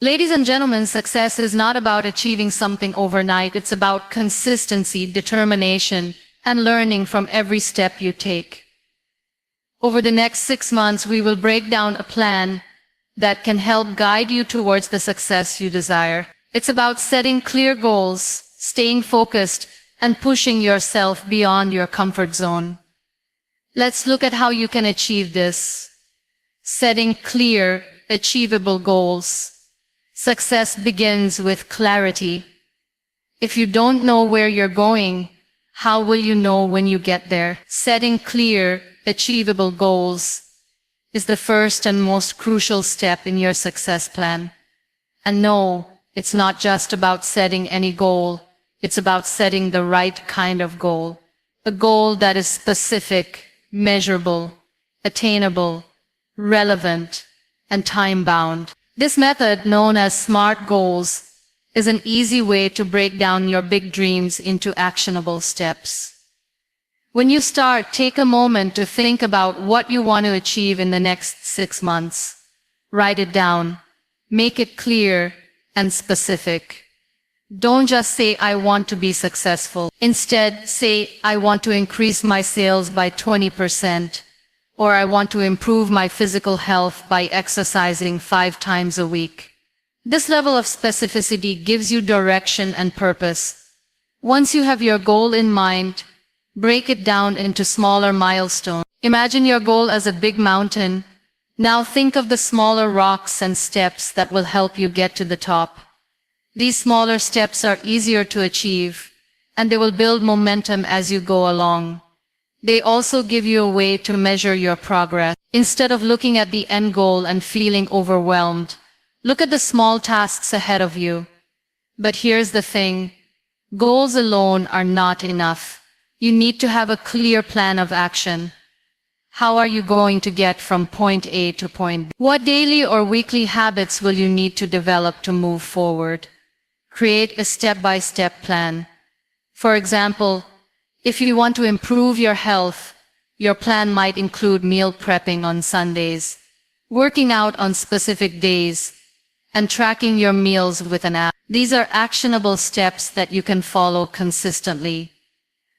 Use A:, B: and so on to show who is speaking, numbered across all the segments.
A: Ladies and gentlemen, success is not about achieving something overnight. It's about consistency, determination, and learning from every step you take. Over the next 6 months, we will break down a plan that can help guide you towards the success you desire. It's about setting clear goals, staying focused, and pushing yourself beyond your comfort zone. Let's look at how you can achieve this. Setting clear, achievable goals. Success begins with clarity. If you don't know where you're going, how will you know when you get there? Setting clear, achievable goals is the first and most crucial step in your success plan. And no, it's not just about setting any goal. It's about setting the right kind of goal. A goal that is specific, measurable, attainable, relevant, and time-bound. This method, known as SMART goals, is an easy way to break down your big dreams into actionable steps. When you start, take a moment to think about what you want to achieve in the next 6 months. Write it down. Make it clear and specific. Don't just say, "I want to be successful." Instead, say, "I want to increase my sales by 20%. Or I want to improve my physical health by exercising 5 times a week." This level of specificity gives you direction and purpose. Once you have your goal in mind, break it down into smaller milestones. Imagine your goal as a big mountain. Now think of the smaller rocks and steps that will help you get to the top. These smaller steps are easier to achieve, and they will build momentum as you go along. They also give you a way to measure your progress. Instead of looking at the end goal and feeling overwhelmed, look at the small tasks ahead of you. But here's the thing. Goals alone are not enough. You need to have a clear plan of action. How are you going to get from point A to point B? What daily or weekly habits will you need to develop to move forward? Create a step-by-step plan. For example, if you want to improve your health, your plan might include meal prepping on Sundays, working out on specific days, and tracking your meals with an app. These are actionable steps that you can follow consistently.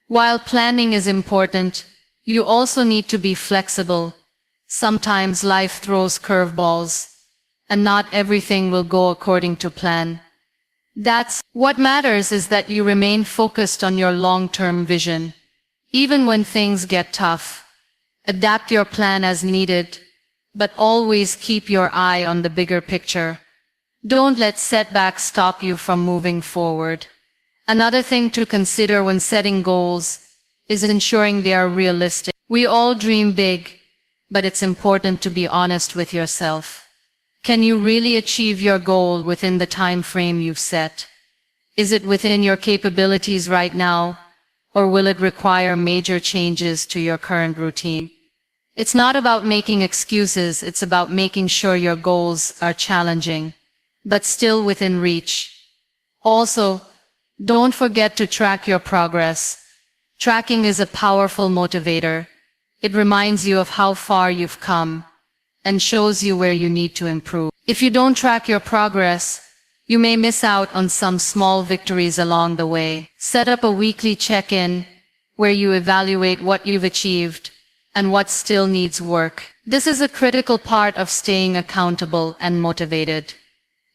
A: While planning is important, you also need to be flexible. Sometimes life throws curveballs, and not everything will go according to plan. That's what matters, is that you remain focused on your long-term vision. Even when things get tough, adapt your plan as needed, but always keep your eye on the bigger picture. Don't let setbacks stop you from moving forward. Another thing to consider when setting goals is ensuring they are realistic. We all dream big, but it's important to be honest with yourself. Can you really achieve your goal within the time frame you've set? Is it within your capabilities right now, or will it require major changes to your current routine? It's not about making excuses, it's about making sure your goals are challenging, but still within reach. Also, don't forget to track your progress. Tracking is a powerful motivator. It reminds you of how far you've come and shows you where you need to improve. If you don't track your progress, you may miss out on some small victories along the way. Set up a weekly check-in where you evaluate what you've achieved and what still needs work. This is a critical part of staying accountable and motivated.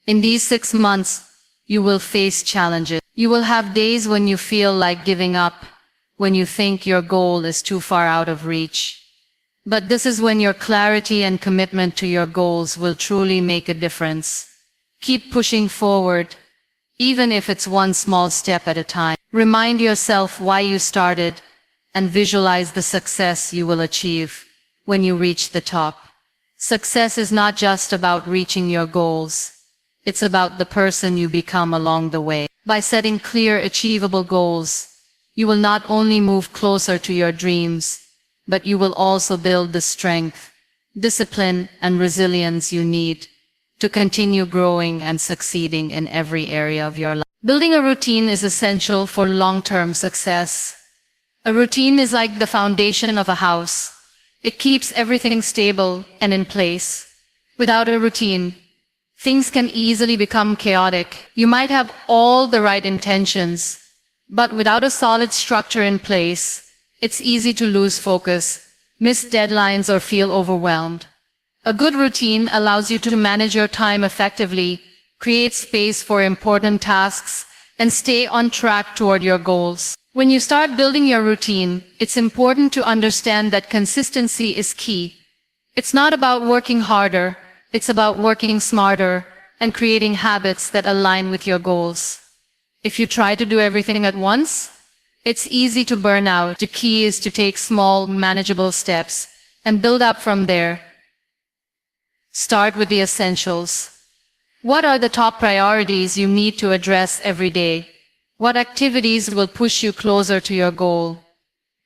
A: In these 6 months, you will face challenges. You will have days when you feel like giving up, when you think your goal is too far out of reach. But this is when your clarity and commitment to your goals will truly make a difference. Keep pushing forward, even if it's one small step at a time. Remind yourself why you started, and visualize the success you will achieve when you reach the top. Success is not just about reaching your goals. It's about the person you become along the way. By setting clear, achievable goals, you will not only move closer to your dreams, but you will also build the strength, discipline, and resilience you need to continue growing and succeeding in every area of your life. Building a routine is essential for long-term success. A routine is like the foundation of a house. It keeps everything stable and in place. Without a routine, things can easily become chaotic. You might have all the right intentions, but without a solid structure in place, it's easy to lose focus, miss deadlines, or feel overwhelmed. A good routine allows you to manage your time effectively, create space for important tasks, and stay on track toward your goals. When you start building your routine, it's important to understand that consistency is key. It's not about working harder, it's about working smarter and creating habits that align with your goals. If you try to do everything at once, it's easy to burn out. The key is to take small, manageable steps and build up from there. Start with the essentials. What are the top priorities you need to address every day? What activities will push you closer to your goal?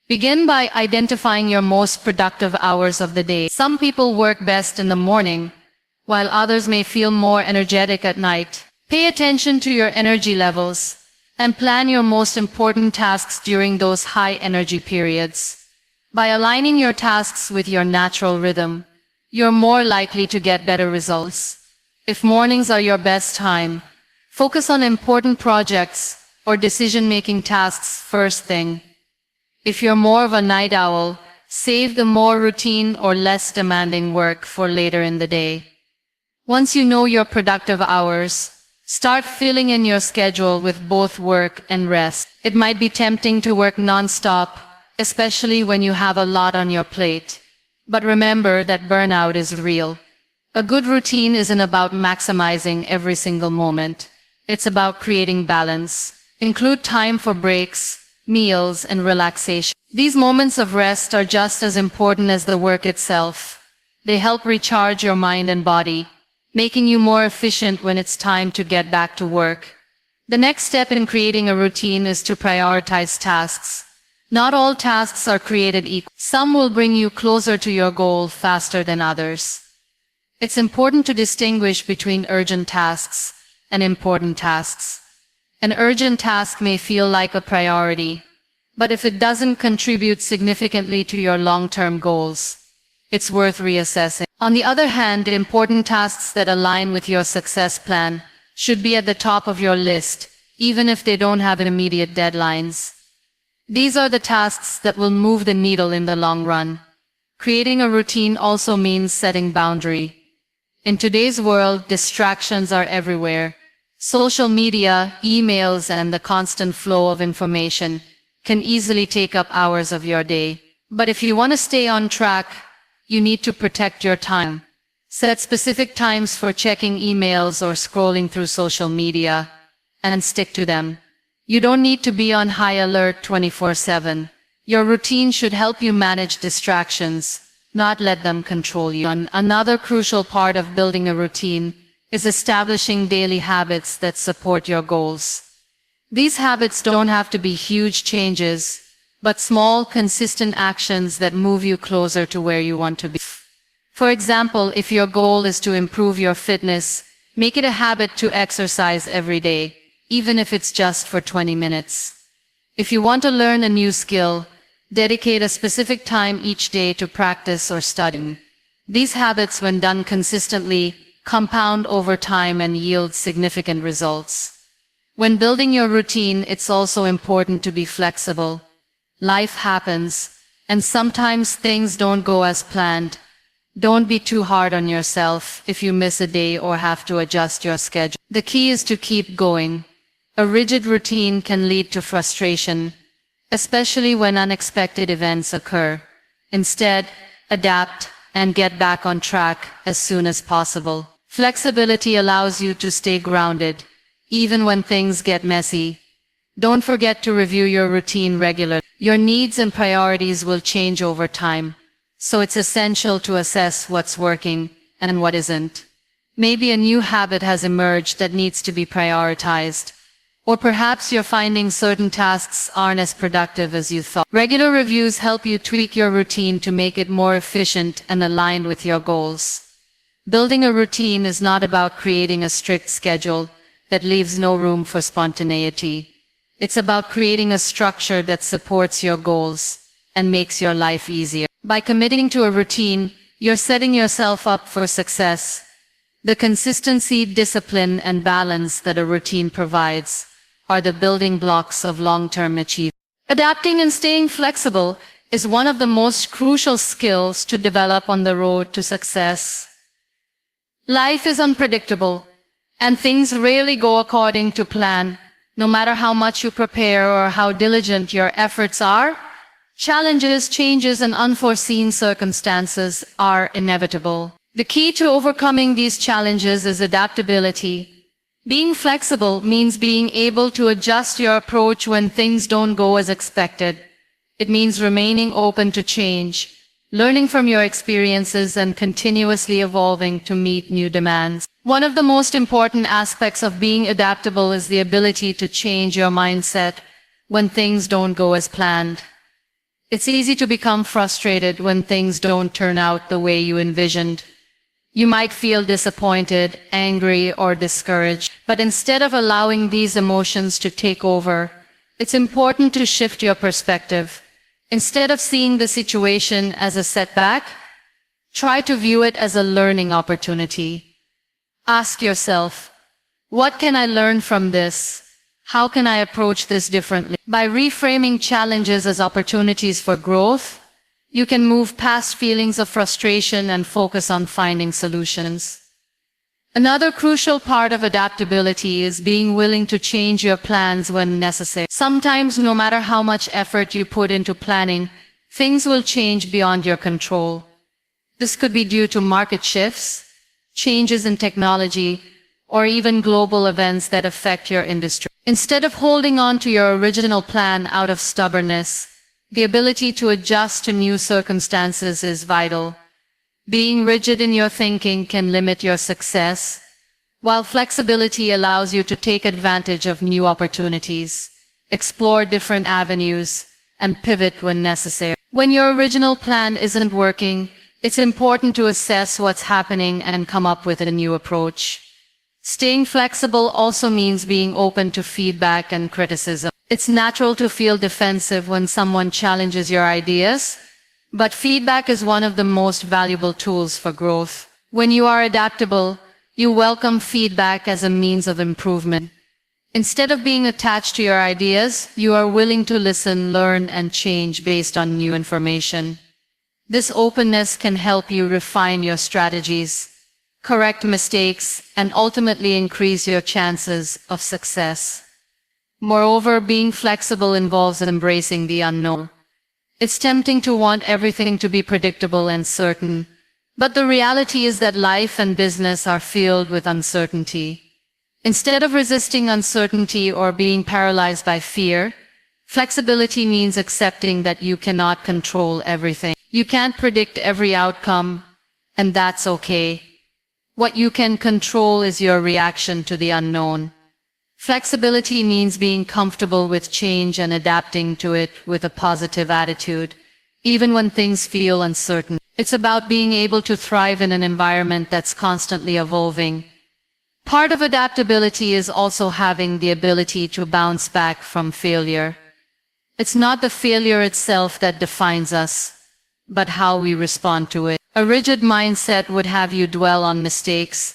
A: Begin by identifying your most productive hours of the day. Some people work best in the morning, while others may feel more energetic at night. Pay attention to your energy levels and plan your most important tasks during those high energy periods. By aligning your tasks with your natural rhythm, you're more likely to get better results. If mornings are your best time, focus on important projects or decision-making tasks first thing. If you're more of a night owl, save the more routine or less demanding work for later in the day. Once you know your productive hours, start filling in your schedule with both work and rest. It might be tempting to work non-stop, especially when you have a lot on your plate. But remember that burnout is real. A good routine isn't about maximizing every single moment. It's about creating balance. Include time for breaks, meals, and relaxation. These moments of rest are just as important as the work itself. They help recharge your mind and body, making you more efficient when it's time to get back to work. The next step in creating a routine is to prioritize tasks. Not all tasks are created equal. Some will bring you closer to your goal faster than others. It's important to distinguish between urgent tasks and important tasks. An urgent task may feel like a priority, but if it doesn't contribute significantly to your long-term goals, it's worth reassessing. On the other hand, important tasks that align with your success plan should be at the top of your list, even if they don't have immediate deadlines. These are the tasks that will move the needle in the long run. Creating a routine also means setting boundaries. In today's world, distractions are everywhere. Social media, emails, and the constant flow of information can easily take up hours of your day. But if you want to stay on track, you need to protect your time. Set specific times for checking emails or scrolling through social media, and stick to them. You don't need to be on high alert 24/7. Your routine should help you manage distractions, not let them control you. Another crucial part of building a routine is establishing daily habits that support your goals. These habits don't have to be huge changes, but small, consistent actions that move you closer to where you want to be. For example, if your goal is to improve your fitness, make it a habit to exercise every day, even if it's just for 20 minutes. If you want to learn a new skill, dedicate a specific time each day to practice or study. These habits, when done consistently, compound over time and yield significant results. When building your routine, it's also important to be flexible. Life happens, and sometimes things don't go as planned. Don't be too hard on yourself if you miss a day or have to adjust your schedule. The key is to keep going. A rigid routine can lead to frustration, especially when unexpected events occur. Instead, adapt and get back on track as soon as possible. Flexibility allows you to stay grounded, even when things get messy. Don't forget to review your routine regularly. Your needs and priorities will change over time, so it's essential to assess what's working and what isn't. Maybe a new habit has emerged that needs to be prioritized. Or perhaps you're finding certain tasks aren't as productive as you thought. Regular reviews help you tweak your routine to make it more efficient and aligned with your goals. Building a routine is not about creating a strict schedule that leaves no room for spontaneity. It's about creating a structure that supports your goals and makes your life easier. By committing to a routine, you're setting yourself up for success. The consistency, discipline, and balance that a routine provides are the building blocks of long-term achievement. Adapting and staying flexible is one of the most crucial skills to develop on the road to success. Life is unpredictable, and things rarely go according to plan. No matter how much you prepare or how diligent your efforts are, challenges, changes, and unforeseen circumstances are inevitable. The key to overcoming these challenges is adaptability. Being flexible means being able to adjust your approach when things don't go as expected. It means remaining open to change, learning from your experiences, and continuously evolving to meet new demands. One of the most important aspects of being adaptable is the ability to change your mindset when things don't go as planned. It's easy to become frustrated when things don't turn out the way you envisioned. You might feel disappointed, angry, or discouraged, but instead of allowing these emotions to take over, it's important to shift your perspective. Instead of seeing the situation as a setback, try to view it as a learning opportunity. Ask yourself, what can I learn from this? How can I approach this differently? By reframing challenges as opportunities for growth, you can move past feelings of frustration and focus on finding solutions. Another crucial part of adaptability is being willing to change your plans when necessary. Sometimes, no matter how much effort you put into planning, things will change beyond your control. This could be due to market shifts, changes in technology, or even global events that affect your industry. Instead of holding on to your original plan out of stubbornness, the ability to adjust to new circumstances is vital. Being rigid in your thinking can limit your success, while flexibility allows you to take advantage of new opportunities, explore different avenues, and pivot when necessary. When your original plan isn't working, it's important to assess what's happening and come up with a new approach. Staying flexible also means being open to feedback and criticism. It's natural to feel defensive when someone challenges your ideas, but feedback is one of the most valuable tools for growth. When you are adaptable, you welcome feedback as a means of improvement. Instead of being attached to your ideas, you are willing to listen, learn, and change based on new information. This openness can help you refine your strategies, correct mistakes, and ultimately increase your chances of success. Moreover, being flexible involves embracing the unknown. It's tempting to want everything to be predictable and certain, but the reality is that life and business are filled with uncertainty. Instead of resisting uncertainty or being paralyzed by fear, flexibility means accepting that you cannot control everything. You can't predict every outcome, and that's okay. What you can control is your reaction to the unknown. Flexibility means being comfortable with change and adapting to it with a positive attitude, even when things feel uncertain. It's about being able to thrive in an environment that's constantly evolving. Part of adaptability is also having the ability to bounce back from failure. It's not the failure itself that defines us, but how we respond to it. A rigid mindset would have you dwell on mistakes,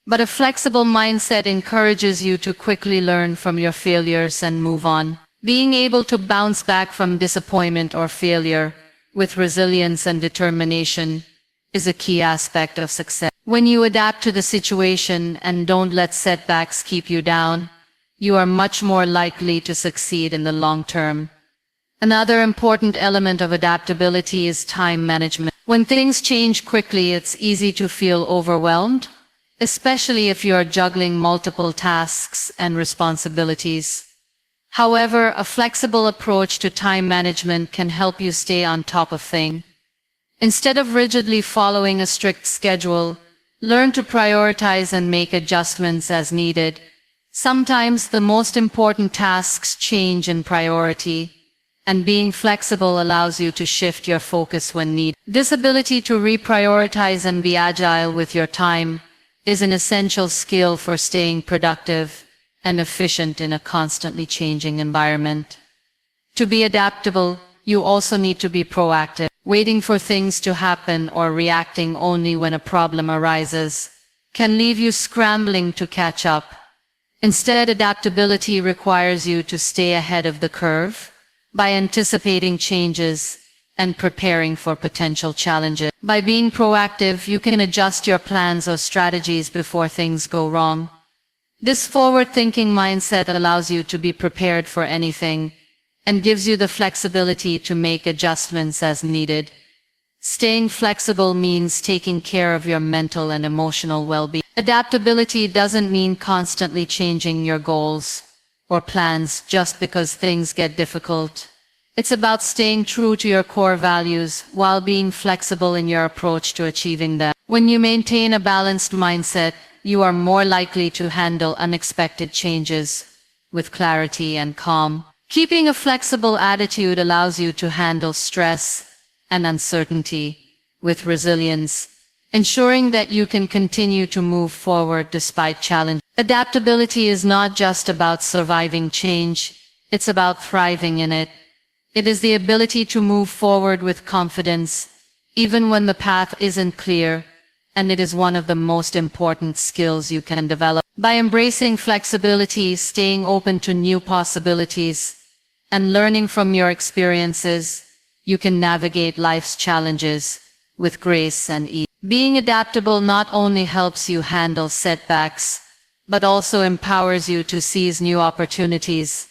A: but a flexible mindset encourages you to quickly learn from your failures and move on. Being able to bounce back from disappointment or failure with resilience and determination is a key aspect of success. When you adapt to the situation and don't let setbacks keep you down, you are much more likely to succeed in the long term. Another important element of adaptability is time management. When things change quickly, it's easy to feel overwhelmed, especially if you are juggling multiple tasks and responsibilities. However, a flexible approach to time management can help you stay on top of things. Instead of rigidly following a strict schedule, learn to prioritize and make adjustments as needed. Sometimes the most important tasks change in priority, and being flexible allows you to shift your focus when needed. This ability to reprioritize and be agile with your time is an essential skill for staying productive and efficient in a constantly changing environment. To be adaptable, you also need to be proactive. Waiting for things to happen or reacting only when a problem arises can leave you scrambling to catch up. Instead, adaptability requires you to stay ahead of the curve by anticipating changes and preparing for potential challenges. By being proactive, you can adjust your plans or strategies before things go wrong. This forward-thinking mindset allows you to be prepared for anything and gives you the flexibility to make adjustments as needed. Staying flexible means taking care of your mental and emotional well-being. Adaptability doesn't mean constantly changing your goals or plans just because things get difficult. It's about staying true to your core values while being flexible in your approach to achieving them. When you maintain a balanced mindset, you are more likely to handle unexpected changes with clarity and calm. Keeping a flexible attitude allows you to handle stress and uncertainty with resilience, ensuring that you can continue to move forward despite challenge. Adaptability is not just about surviving change, it's about thriving in it. It is the ability to move forward with confidence, even when the path isn't clear, and it is one of the most important skills you can develop. By embracing flexibility, staying open to new possibilities, and learning from your experiences, you can navigate life's challenges with grace and ease. Being adaptable not only helps you handle setbacks, but also empowers you to seize new opportunities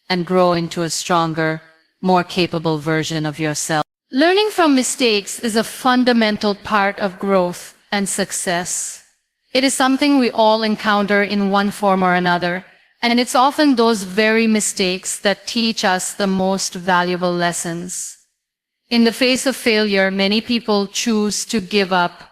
A: and grow into a stronger, more capable version of yourself. Learning from mistakes is a fundamental part of growth and success. It is something we all encounter in one form or another, and it's often those very mistakes that teach us the most valuable lessons. In the face of failure, many people choose to give up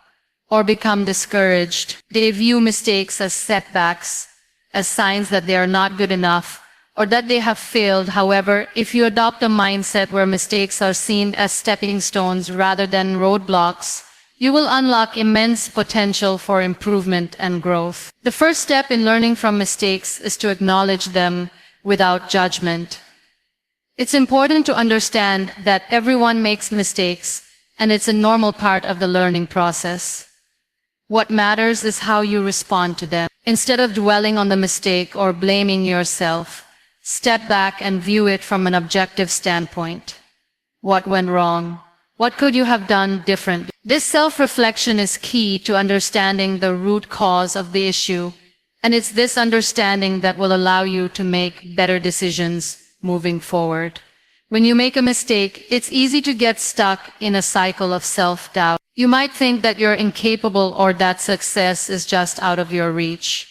A: or become discouraged. They view mistakes as setbacks, as signs that they are not good enough, or that they have failed. However, if you adopt a mindset where mistakes are seen as stepping stones rather than roadblocks, you will unlock immense potential for improvement and growth. The first step in learning from mistakes is to acknowledge them without judgment. It's important to understand that everyone makes mistakes, and it's a normal part of the learning process. What matters is how you respond to them. Instead of dwelling on the mistake or blaming yourself, step back and view it from an objective standpoint. What went wrong? What could you have done differently? This self-reflection is key to understanding the root cause of the issue, and it's this understanding that will allow you to make better decisions moving forward. When you make a mistake, it's easy to get stuck in a cycle of self-doubt. You might think that you're incapable or that success is just out of your reach.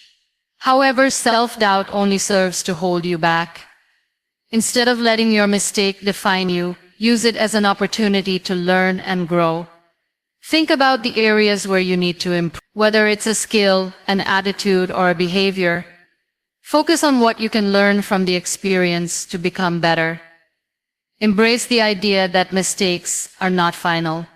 A: However, self-doubt only serves to hold you back. Instead of letting your mistake define you, use it as an opportunity to learn and grow. Think about the areas where you need to improve, whether it's a skill, an attitude, or a behavior. Focus on what you can learn from the experience to become better. Embrace the idea that mistakes are not final.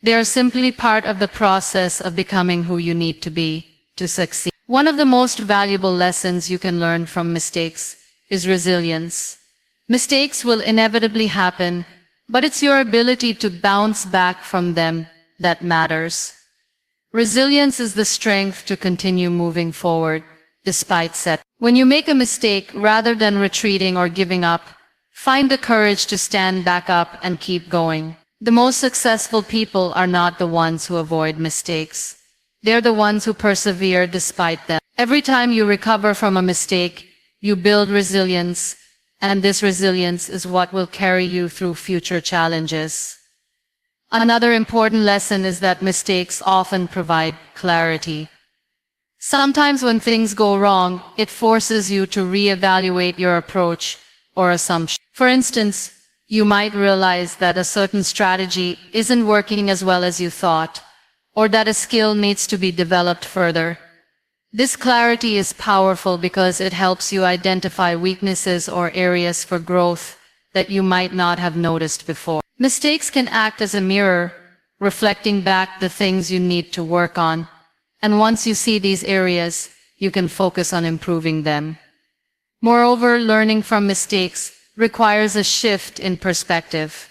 A: They are simply part of the process of becoming who you need to be to succeed. One of the most valuable lessons you can learn from mistakes is resilience. Mistakes will inevitably happen, but it's your ability to bounce back from them that matters. Resilience is the strength to continue moving forward despite setbacks. When you make a mistake, rather than retreating or giving up, find the courage to stand back up and keep going. The most successful people are not the ones who avoid mistakes. They're the ones who persevere despite them. Every time you recover from a mistake, you build resilience, and this resilience is what will carry you through future challenges. Another important lesson is that mistakes often provide clarity. Sometimes when things go wrong, it forces you to reevaluate your approach or assumption. For instance, you might realize that a certain strategy isn't working as well as you thought, or that a skill needs to be developed further. This clarity is powerful because it helps you identify weaknesses or areas for growth that you might not have noticed before. Mistakes can act as a mirror, reflecting back the things you need to work on, and once you see these areas, you can focus on improving them. Moreover, learning from mistakes requires a shift in perspective.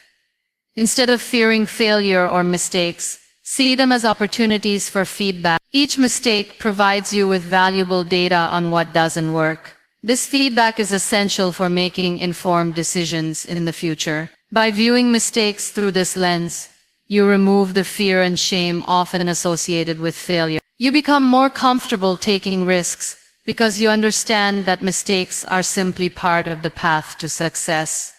A: Instead of fearing failure or mistakes, see them as opportunities for feedback. Each mistake provides you with valuable data on what doesn't work. This feedback is essential for making informed decisions in the future. By viewing mistakes through this lens, you remove the fear and shame often associated with failure. You become more comfortable taking risks because you understand that mistakes are simply part of the path to success.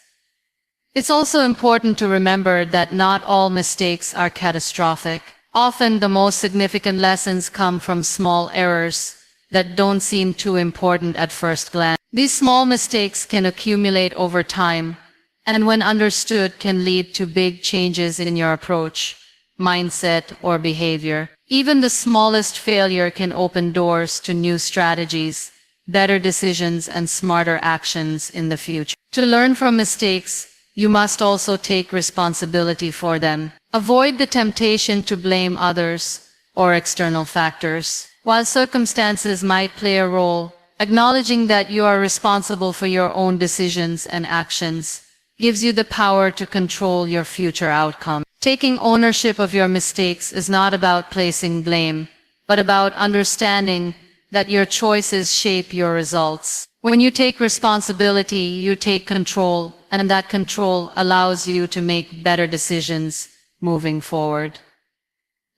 A: It's also important to remember that not all mistakes are catastrophic. Often the most significant lessons come from small errors that don't seem too important at first glance. These small mistakes can accumulate over time, and when understood can lead to big changes in your approach, mindset, or behavior. Even the smallest failure can open doors to new strategies, better decisions, and smarter actions in the future. To learn from mistakes, you must also take responsibility for them. Avoid the temptation to blame others or external factors. While circumstances might play a role, acknowledging that you are responsible for your own decisions and actions gives you the power to control your future outcome. Taking ownership of your mistakes is not about placing blame, but about understanding that your choices shape your results. When you take responsibility, you take control, and that control allows you to make better decisions moving forward.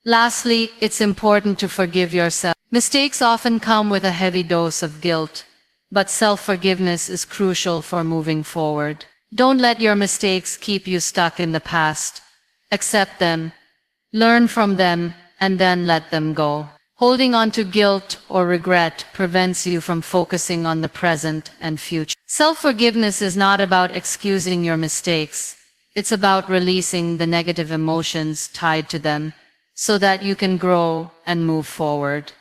A: Lastly, it's important to forgive yourself. Mistakes often come with a heavy dose of guilt, but self-forgiveness is crucial for moving forward. Don't let your mistakes keep you stuck in the past. Accept them, learn from them, and then let them go. Holding on to guilt or regret prevents you from focusing on the present and future. Self-forgiveness is not about excusing your mistakes. It's about releasing the negative emotions tied to them so that you can grow and move forward.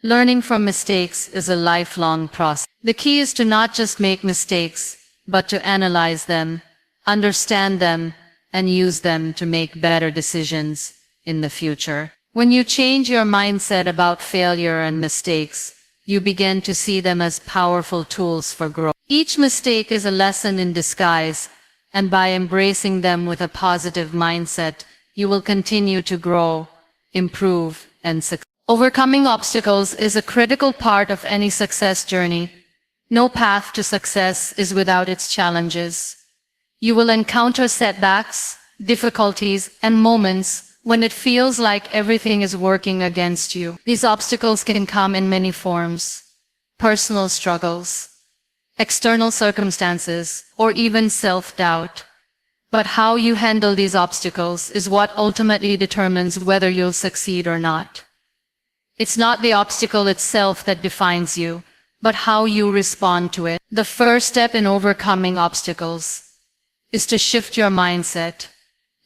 A: Learning from mistakes is a lifelong process. The key is to not just make mistakes, but to analyze them, understand them, and use them to make better decisions in the future. When you change your mindset about failure and mistakes, you begin to see them as powerful tools for growth. Each mistake is a lesson in disguise, and by embracing them with a positive mindset, you will continue to grow, improve, and succeed. Overcoming obstacles is a critical part of any success journey. No path to success is without its challenges. You will encounter setbacks, difficulties, and moments when it feels like everything is working against you. These obstacles can come in many forms: personal struggles, external circumstances, or even self-doubt. But how you handle these obstacles is what ultimately determines whether you'll succeed or not. It's not the obstacle itself that defines you, but how you respond to it. The first step in overcoming obstacles is to shift your mindset.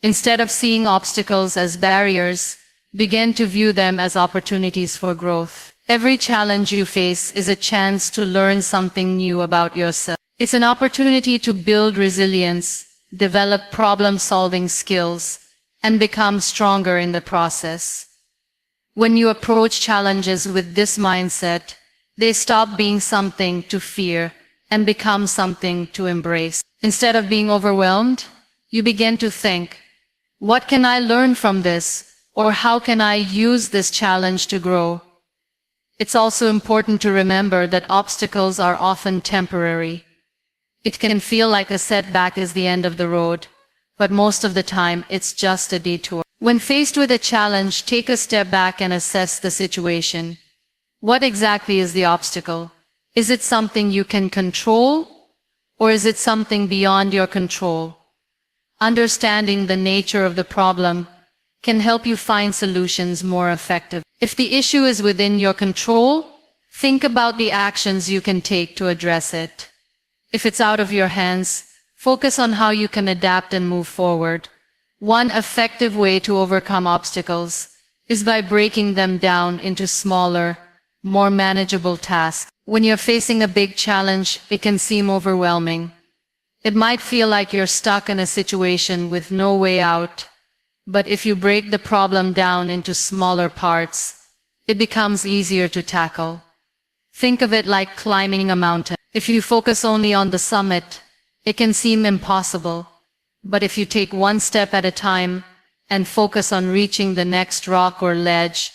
A: Instead of seeing obstacles as barriers, begin to view them as opportunities for growth. Every challenge you face is a chance to learn something new about yourself. It's an opportunity to build resilience, develop problem-solving skills, and become stronger in the process. When you approach challenges with this mindset, they stop being something to fear and become something to embrace. Instead of being overwhelmed, you begin to think, what can I learn from this? Or how can I use this challenge to grow? It's also important to remember that obstacles are often temporary. It can feel like a setback is the end of the road, but most of the time it's just a detour. When faced with a challenge, take a step back and assess the situation. What exactly is the obstacle? Is it something you can control? Or is it something beyond your control? Understanding the nature of the problem can help you find solutions more effective. If the issue is within your control, think about the actions you can take to address it. If it's out of your hands, focus on how you can adapt and move forward. One effective way to overcome obstacles is by breaking them down into smaller, more manageable tasks. When you're facing a big challenge, it can seem overwhelming. It might feel like you're stuck in a situation with no way out. But if you break the problem down into smaller parts, it becomes easier to tackle. Think of it like climbing a mountain. If you focus only on the summit, it can seem impossible. But if you take one step at a time and focus on reaching the next rock or ledge,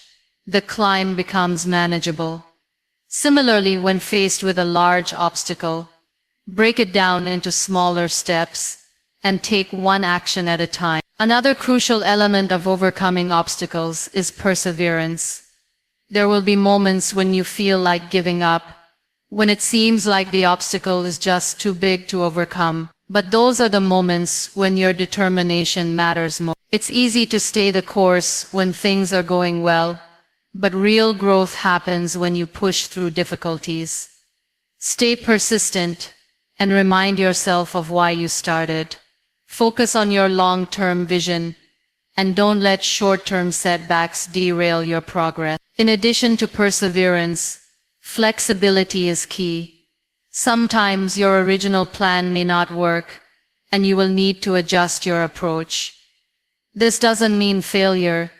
A: the climb becomes manageable. Similarly, when faced with a large obstacle, break it down into smaller steps and take one action at a time. Another crucial element of overcoming obstacles is perseverance. There will be moments when you feel like giving up, when it seems like the obstacle is just too big to overcome. But those are the moments when your determination matters most. It's easy to stay the course when things are going well, but real growth happens when you push through difficulties. Stay persistent and remind yourself of why you started. Focus on your long-term vision and don't let short-term setbacks derail your progress. In addition to perseverance, flexibility is key. Sometimes your original plan may not work, and you will need to adjust your approach. This doesn't mean failure.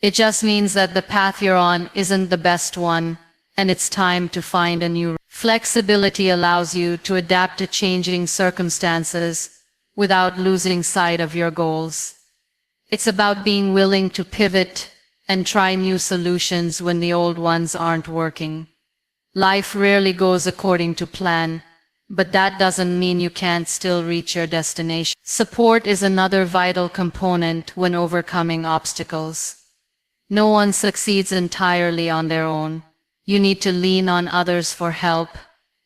A: It just means that the path you're on isn't the best one, and it's time to find a new route. Flexibility allows you to adapt to changing circumstances without losing sight of your goals. It's about being willing to pivot and try new solutions when the old ones aren't working. Life rarely goes according to plan, but that doesn't mean you can't still reach your destination. Support is another vital component when overcoming obstacles. No one succeeds entirely on their own. You need to lean on others for help,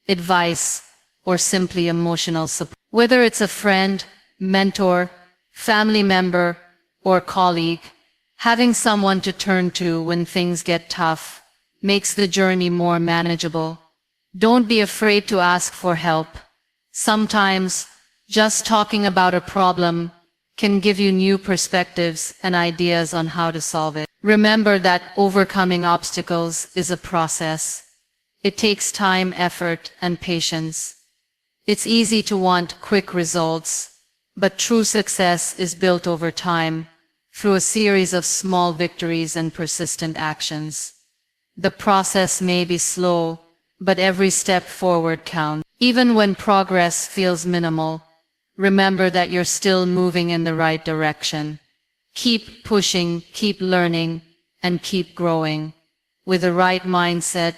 A: advice, or simply emotional support. Whether it's a friend, mentor, family member, or colleague, having someone to turn to when things get tough makes the journey more manageable. Don't be afraid to ask for help. Sometimes, just talking about a problem can give you new perspectives and ideas on how to solve it. Remember that overcoming obstacles is a process. It takes time, effort, and patience. It's easy to want quick results, but true success is built over time, through a series of small victories and persistent actions. The process may be slow, but every step forward counts. Even when progress feels minimal, remember that you're still moving in the right direction. Keep pushing, keep learning, and keep growing. With the right mindset,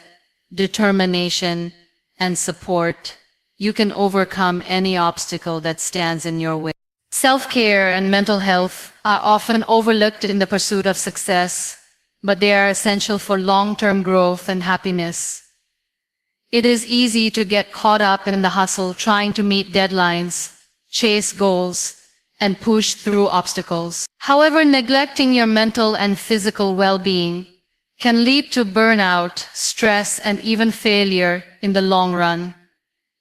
A: determination, and support, you can overcome any obstacle that stands in your way. Self-care and mental health are often overlooked in the pursuit of success, but they are essential for long-term growth and happiness. It is easy to get caught up in the hustle trying to meet deadlines, chase goals, and push through obstacles. However, neglecting your mental and physical well-being can lead to burnout, stress, and even failure in the long run.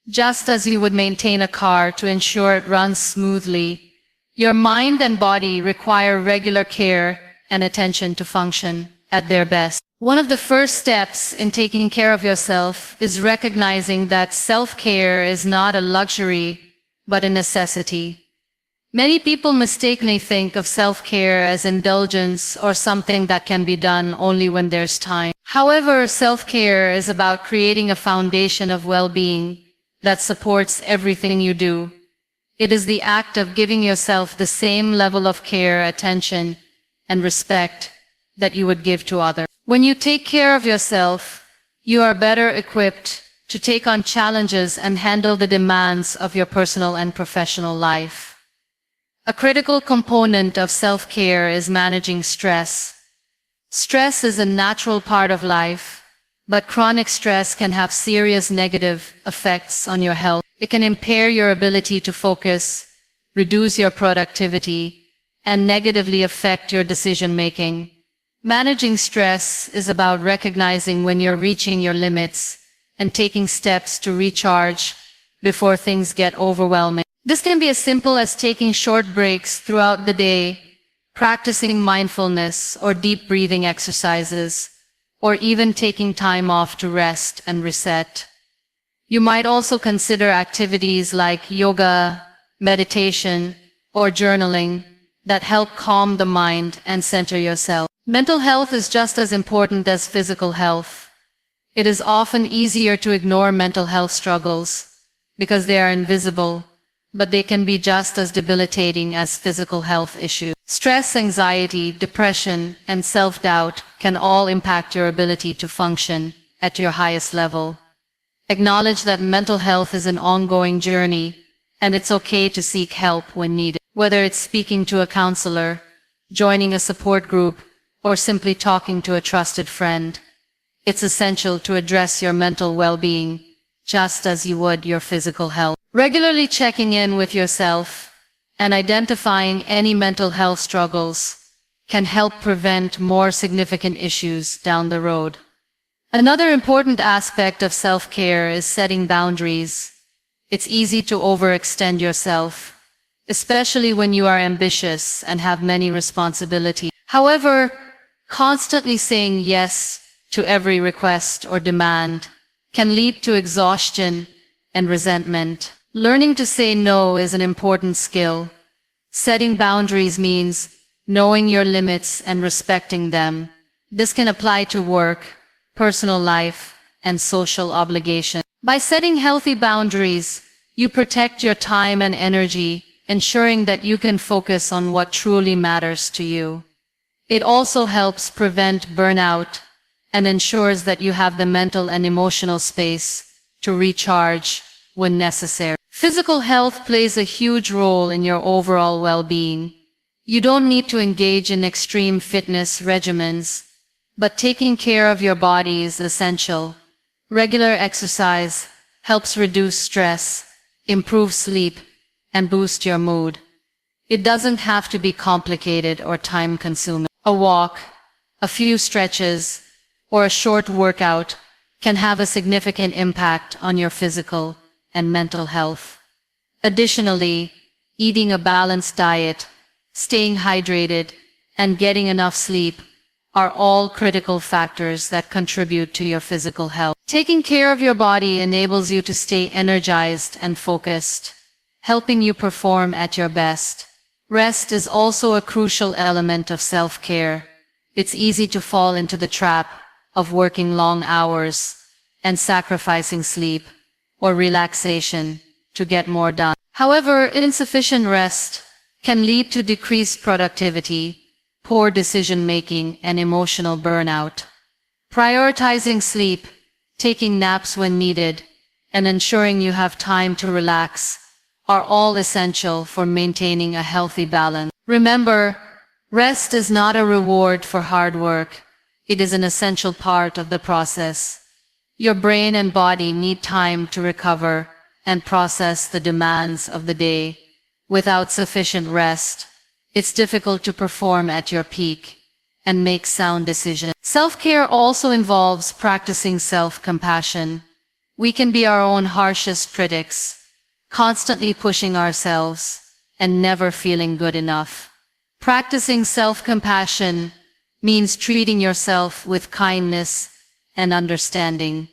A: Just as you would maintain a car to ensure it runs smoothly, your mind and body require regular care and attention to function at their best. One of the first steps in taking care of yourself is recognizing that self-care is not a luxury, but a necessity. Many people mistakenly think of self-care as indulgence or something that can be done only when there's time. However, self-care is about creating a foundation of well-being that supports everything you do. It is the act of giving yourself the same level of care, attention, and respect that you would give to others. When you take care of yourself, you are better equipped to take on challenges and handle the demands of your personal and professional life. A critical component of self-care is managing stress. Stress is a natural part of life, but chronic stress can have serious negative effects on your health. It can impair your ability to focus, reduce your productivity, and negatively affect your decision-making. Managing stress is about recognizing when you're reaching your limits and taking steps to recharge before things get overwhelming. This can be as simple as taking short breaks throughout the day, practicing mindfulness or deep breathing exercises, or even taking time off to rest and reset. You might also consider activities like yoga, meditation, or journaling that help calm the mind and center yourself. Mental health is just as important as physical health. It is often easier to ignore mental health struggles because they are invisible, but they can be just as debilitating as physical health issues. Stress, anxiety, depression, and self-doubt can all impact your ability to function at your highest level. Acknowledge that mental health is an ongoing journey, and it's okay to seek help when needed. Whether it's speaking to a counselor, joining a support group, or simply talking to a trusted friend, it's essential to address your mental well-being just as you would your physical health. Regularly checking in with yourself and identifying any mental health struggles can help prevent more significant issues down the road. Another important aspect of self-care is setting boundaries. It's easy to overextend yourself, especially when you are ambitious and have many responsibilities. However, constantly saying yes to every request or demand can lead to exhaustion and resentment. Learning to say no is an important skill. Setting boundaries means knowing your limits and respecting them. This can apply to work, personal life, and social obligations. By setting healthy boundaries, you protect your time and energy, ensuring that you can focus on what truly matters to you. It also helps prevent burnout and ensures that you have the mental and emotional space to recharge when necessary. Physical health plays a huge role in your overall well-being. You don't need to engage in extreme fitness regimens, but taking care of your body is essential. Regular exercise helps reduce stress, improve sleep, and boost your mood. It doesn't have to be complicated or time-consuming. A walk, a few stretches, or a short workout can have a significant impact on your physical and mental health. Additionally, eating a balanced diet, staying hydrated, and getting enough sleep are all critical factors that contribute to your physical health. Taking care of your body enables you to stay energized and focused, helping you perform at your best. Rest is also a crucial element of self-care. It's easy to fall into the trap of working long hours and sacrificing sleep or relaxation to get more done. However, insufficient rest can lead to decreased productivity, poor decision-making, and emotional burnout. Prioritizing sleep, taking naps when needed, and ensuring you have time to relax are all essential for maintaining a healthy balance. Remember, rest is not a reward for hard work. It is an essential part of the process. Your brain and body need time to recover and process the demands of the day. Without sufficient rest, it's difficult to perform at your peak and make sound decisions. Self-care also involves practicing self-compassion. We can be our own harshest critics, constantly pushing ourselves and never feeling good enough. Practicing self-compassion means treating yourself with kindness and understanding,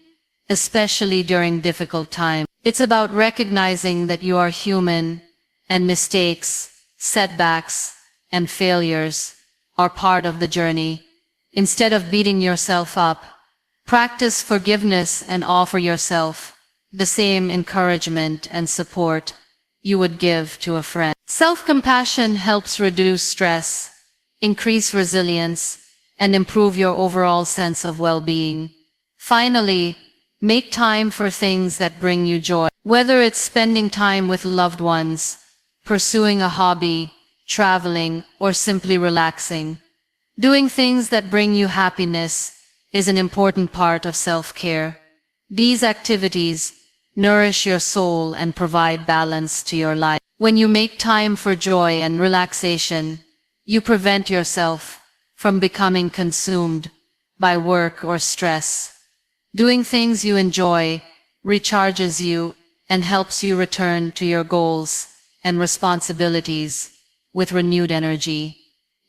A: especially during difficult times. It's about recognizing that you are human and mistakes, setbacks, and failures are part of the journey. Instead of beating yourself up, practice forgiveness and offer yourself the same encouragement and support you would give to a friend. Self-compassion helps reduce stress, increase resilience, and improve your overall sense of well-being. Finally, make time for things that bring you joy. Whether it's spending time with loved ones, pursuing a hobby, traveling, or simply relaxing, doing things that bring you happiness is an important part of self-care. These activities nourish your soul and provide balance to your life. When you make time for joy and relaxation, you prevent yourself from becoming consumed by work or stress. Doing things you enjoy recharges you and helps you return to your goals and responsibilities with renewed energy.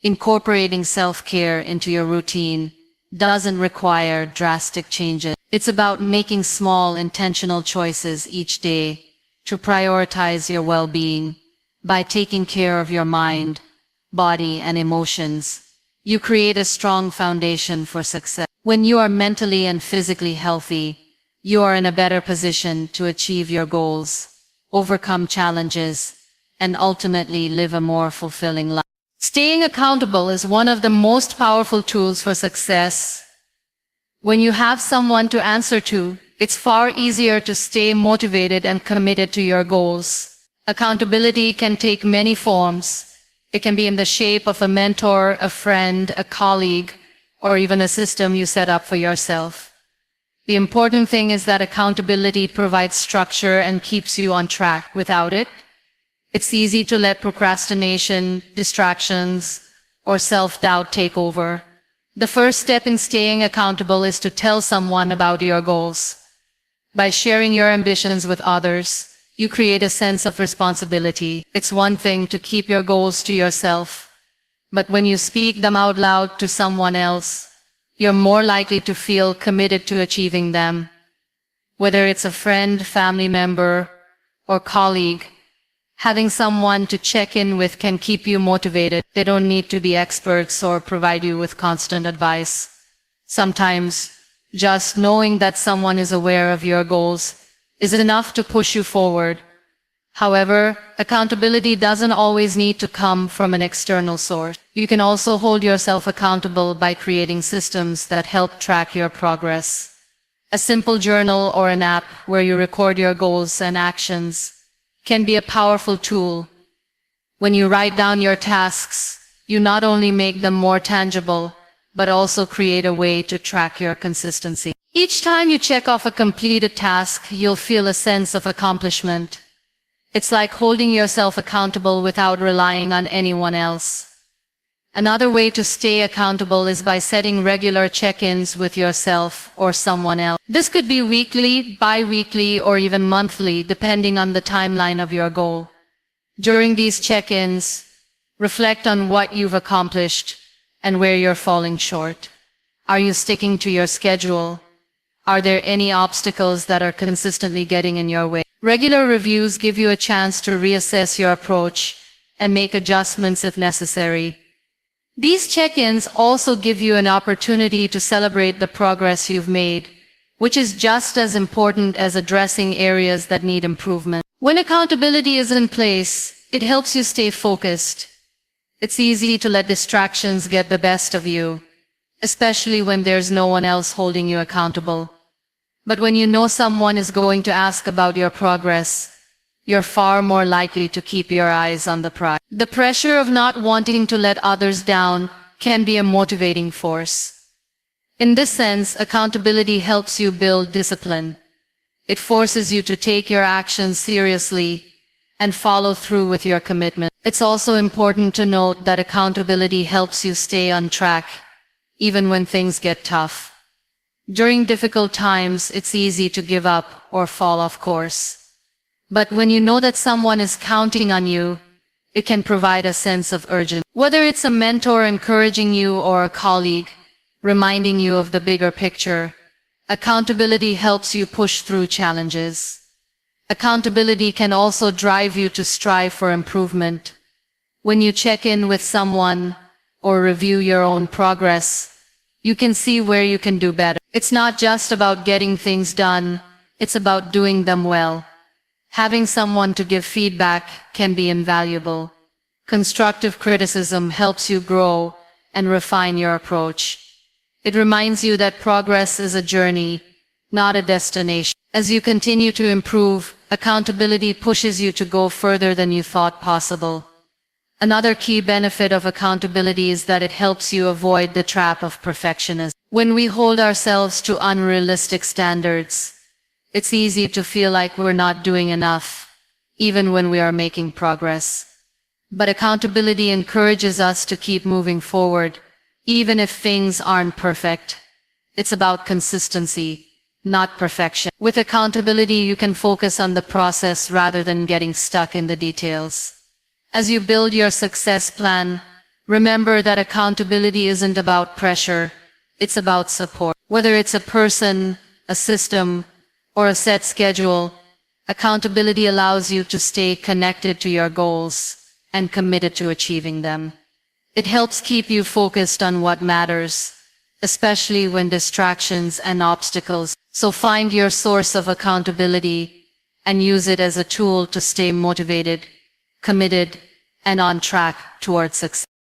A: Incorporating self-care into your routine doesn't require drastic changes. It's about making small, intentional choices each day to prioritize your well-being. By taking care of your mind, body, and emotions, you create a strong foundation for success. When you are mentally and physically healthy, you are in a better position to achieve your goals, overcome challenges, and ultimately live a more fulfilling life. Staying accountable is one of the most powerful tools for success. When you have someone to answer to, it's far easier to stay motivated and committed to your goals. Accountability can take many forms. It can be in the shape of a mentor, a friend, a colleague, or even a system you set up for yourself. The important thing is that accountability provides structure and keeps you on track. Without it, it's easy to let procrastination, distractions, or self-doubt take over. The first step in staying accountable is to tell someone about your goals. By sharing your ambitions with others, you create a sense of responsibility. It's one thing to keep your goals to yourself, but when you speak them out loud to someone else, you're more likely to feel committed to achieving them. Whether it's a friend, family member, or colleague, having someone to check in with can keep you motivated. They don't need to be experts or provide you with constant advice. Sometimes, just knowing that someone is aware of your goals is enough to push you forward. However, accountability doesn't always need to come from an external source. You can also hold yourself accountable by creating systems that help track your progress. A simple journal or an app where you record your goals and actions can be a powerful tool. When you write down your tasks, you not only make them more tangible, but also create a way to track your consistency. Each time you check off a completed task, you'll feel a sense of accomplishment. It's like holding yourself accountable without relying on anyone else. Another way to stay accountable is by setting regular check-ins with yourself or someone else. This could be weekly, bi-weekly, or even monthly, depending on the timeline of your goal. During these check-ins, reflect on what you've accomplished and where you're falling short. Are you sticking to your schedule? Are there any obstacles that are consistently getting in your way? Regular reviews give you a chance to reassess your approach and make adjustments if necessary. These check-ins also give you an opportunity to celebrate the progress you've made, which is just as important as addressing areas that need improvement. When accountability is in place, it helps you stay focused. It's easy to let distractions get the best of you, especially when there's no one else holding you accountable. But when you know someone is going to ask about your progress, you're far more likely to keep your eyes on the prize. The pressure of not wanting to let others down can be a motivating force. In this sense, accountability helps you build discipline. It forces you to take your actions seriously and follow through with your commitment. It's also important to note that accountability helps you stay on track, even when things get tough. During difficult times, it's easy to give up or fall off course. But when you know that someone is counting on you, it can provide a sense of urgency. Whether it's a mentor encouraging you or a colleague reminding you of the bigger picture, accountability helps you push through challenges. Accountability can also drive you to strive for improvement. When you check in with someone or review your own progress, you can see where you can do better. It's not just about getting things done, it's about doing them well. Having someone to give feedback can be invaluable. Constructive criticism helps you grow and refine your approach. It reminds you that progress is a journey, not a destination. As you continue to improve, accountability pushes you to go further than you thought possible. Another key benefit of accountability is that it helps you avoid the trap of perfectionism. When we hold ourselves to unrealistic standards, it's easy to feel like we're not doing enough, even when we are making progress. But accountability encourages us to keep moving forward, even if things aren't perfect. It's about consistency, not perfection. With accountability, you can focus on the process rather than getting stuck in the details. As you build your success plan, remember that accountability isn't about pressure, it's about support. Whether it's a person, a system, or a set schedule, accountability allows you to stay connected to your goals and committed to achieving them. It helps keep you focused on what matters, especially when distractions and obstacles. So find your source of accountability and use it as a tool to stay motivated, committed, and on track towards success.